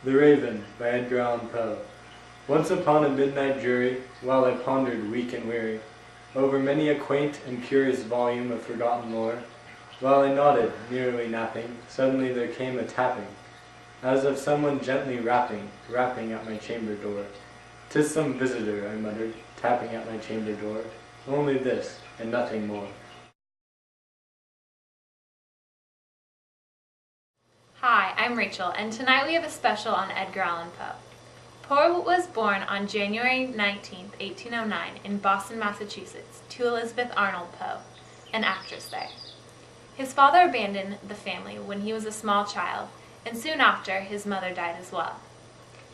The Raven by Edgar Allan Poe. Once upon a midnight jury, while I pondered weak and weary, over many a quaint and curious volume of forgotten lore, while I nodded, merely napping, suddenly there came a tapping, as of someone gently rapping at my chamber door. "'Tis some visitor," I muttered, tapping at my chamber door. "Only this, and nothing more." Hi, I'm Rachel, and tonight we have a special on Edgar Allan Poe. Poe was born on January 19, 1809 in Boston, Massachusetts, to Elizabeth Arnold Poe, an actress there. His father abandoned the family when he was a small child, and soon after his mother died as well.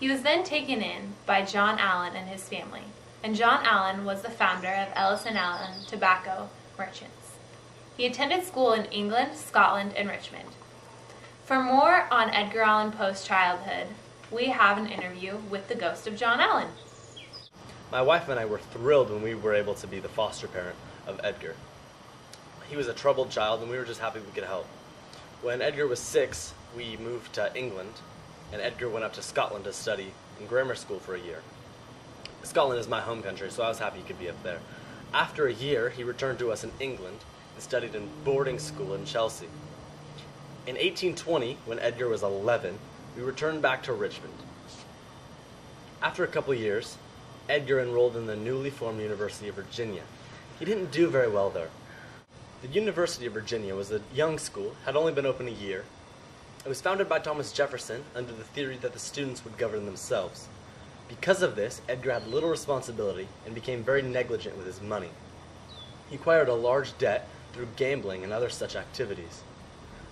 He was then taken in by John Allan and his family, and John Allan was the founder of Ellis & Allan Tobacco Merchants. He attended school in England, Scotland, and Richmond. For more on Edgar Allan Poe's childhood, we have an interview with the ghost of John Allan. My wife and I were thrilled when we were able to be the foster parent of Edgar. He was a troubled child and we were just happy we could help. When Edgar was 6, we moved to England, and Edgar went up to Scotland to study in grammar school for a year. Scotland is my home country, so I was happy he could be up there. After a year, he returned to us in England and studied in boarding school in Chelsea. In 1820, when Edgar was 11, we returned back to Richmond. After a couple years, Edgar enrolled in the newly formed University of Virginia. He didn't do very well there. The University of Virginia was a young school, had only been open a year. It was founded by Thomas Jefferson under the theory that the students would govern themselves. Because of this, Edgar had little responsibility and became very negligent with his money. He acquired a large debt through gambling and other such activities.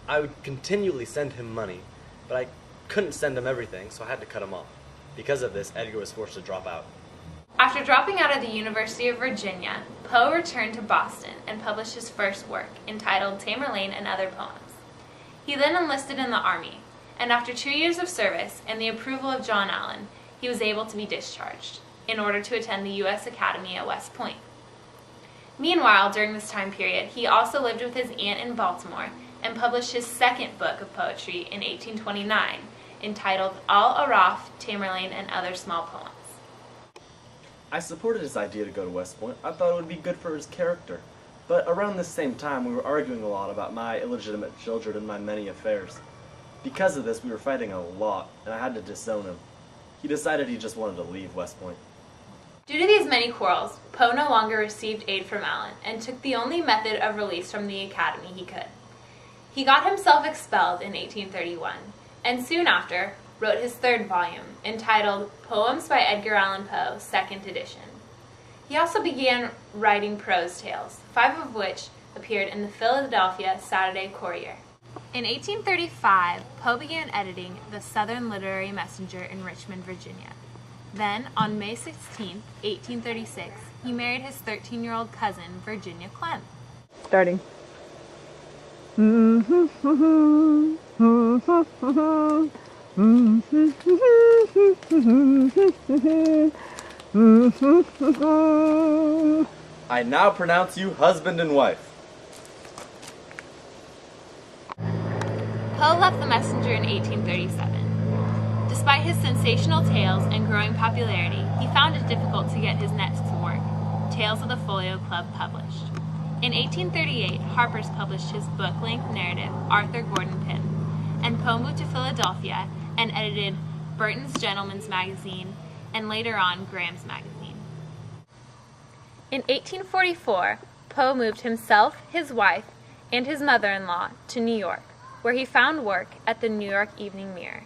I would continually send him money, but I couldn't send him everything, so I had to cut him off. Because of this, Edgar was forced to drop out. After dropping out of the University of Virginia, Poe returned to Boston and published his first work, entitled Tamerlane and Other Poems. He then enlisted in the army, and after 2 years of service and the approval of John Allan, he was able to be discharged in order to attend the U.S. Academy at West Point. Meanwhile, during this time period, he also lived with his aunt in Baltimore and published his second book of poetry in 1829, entitled Al Araf, Tamerlane, and Other Small Poems. I supported his idea to go to West Point. I thought it would be good for his character. But around this same time, we were arguing a lot about my illegitimate children and my many affairs. Because of this, we were fighting a lot, and I had to disown him. He decided he just wanted to leave West Point. Due to these many quarrels, Poe no longer received aid from Allan and took the only method of release from the academy he could. He got himself expelled in 1831, and soon after wrote his third volume, entitled Poems by Edgar Allan Poe, 2nd edition. He also began writing prose tales, 5 of which appeared in the Philadelphia Saturday Courier. In 1835, Poe began editing the Southern Literary Messenger in Richmond, Virginia. Then, on May 16, 1836, he married his 13-year-old cousin, Virginia Clem. Starting. I now pronounce you husband and wife. Poe left the Messenger in 1837. Despite his sensational tales and growing popularity, he found it difficult to get his next work, Tales of the Folio Club, published. In 1838, Harper's published his book-length narrative, Arthur Gordon Pym, and Poe moved to Philadelphia and edited Burton's Gentleman's Magazine and later on Graham's Magazine. In 1844, Poe moved himself, his wife, and his mother-in-law to New York, where he found work at the New York Evening Mirror.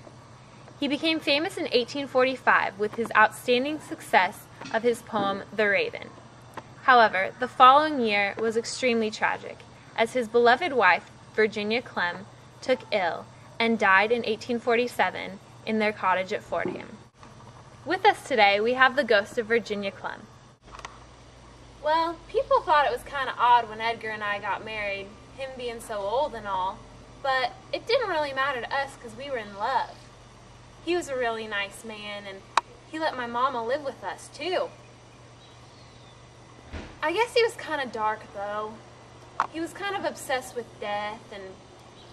He became famous in 1845 with his outstanding success of his poem, The Raven. However, the following year was extremely tragic, as his beloved wife, Virginia Clem, took ill and died in 1847 in their cottage at Fordham. With us today, we have the ghost of Virginia Clem. Well, people thought it was kind of odd when Edgar and I got married, him being so old and all, but it didn't really matter to us because we were in love. He was a really nice man, and he let my mama live with us, too. I guess he was kind of dark, though. He was kind of obsessed with death, and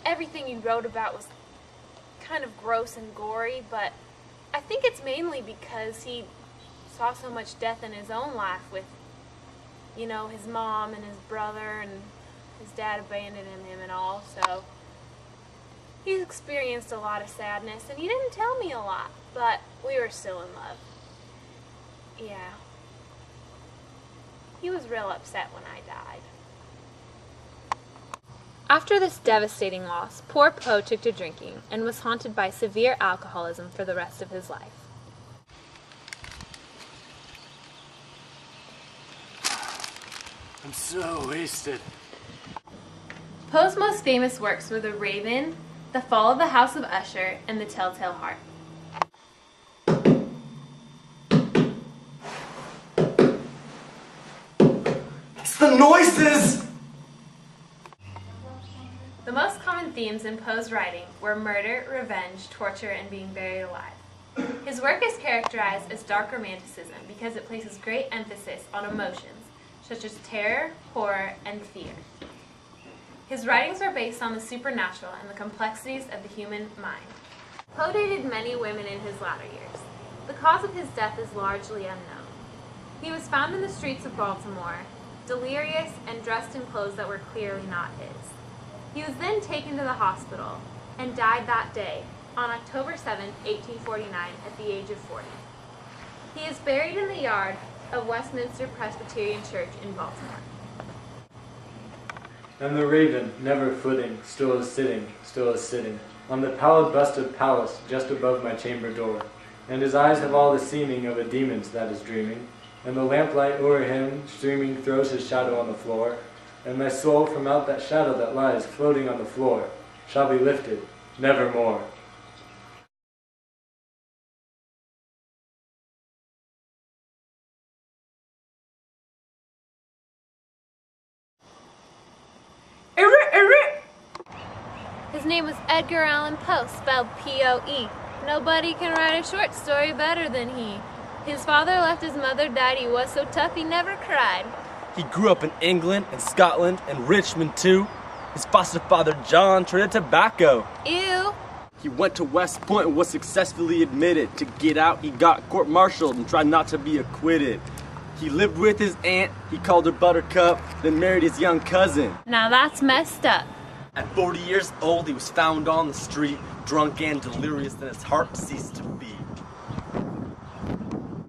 everything he wrote about was kind of gross and gory, but I think it's mainly because he saw so much death in his own life with, you know, his mom and his brother, and his dad abandoning him and all, so he's experienced a lot of sadness, and he didn't tell me a lot, but we were still in love. Yeah. He was real upset when I died. After this devastating loss, poor Poe took to drinking and was haunted by severe alcoholism for the rest of his life. I'm so wasted. Poe's most famous works were The Raven, The Fall of the House of Usher, and The Telltale Heart. It's the noises! The most common themes in Poe's writing were murder, revenge, torture, and being buried alive. His work is characterized as dark romanticism because it places great emphasis on emotions, such as terror, horror, and fear. His writings are based on the supernatural and the complexities of the human mind. Poe dated many women in his latter years. The cause of his death is largely unknown. He was found in the streets of Baltimore, delirious and dressed in clothes that were clearly not his. He was then taken to the hospital and died that day, on October 7, 1849, at the age of 40. He is buried in the yard of Westminster Presbyterian Church in Baltimore. And the raven, never flitting, still is sitting, on the pallid bust of Pallas just above my chamber door. And his eyes have all the seeming of a demon's that is dreaming, and the lamplight o'er him streaming throws his shadow on the floor, and my soul from out that shadow that lies floating on the floor shall be lifted nevermore. His name was Edgar Allan Poe, spelled P-O-E. Nobody can write a short story better than he. His father left his mother died, he was so tough he never cried. He grew up in England and Scotland and Richmond too. His foster father John traded tobacco. Ew. He went to West Point and was successfully admitted. To get out, he got court-martialed and tried not to be acquitted. He lived with his aunt, he called her Buttercup, then married his young cousin. Now that's messed up. At 40 years old, he was found on the street, drunk and delirious, and his heart ceased to beat.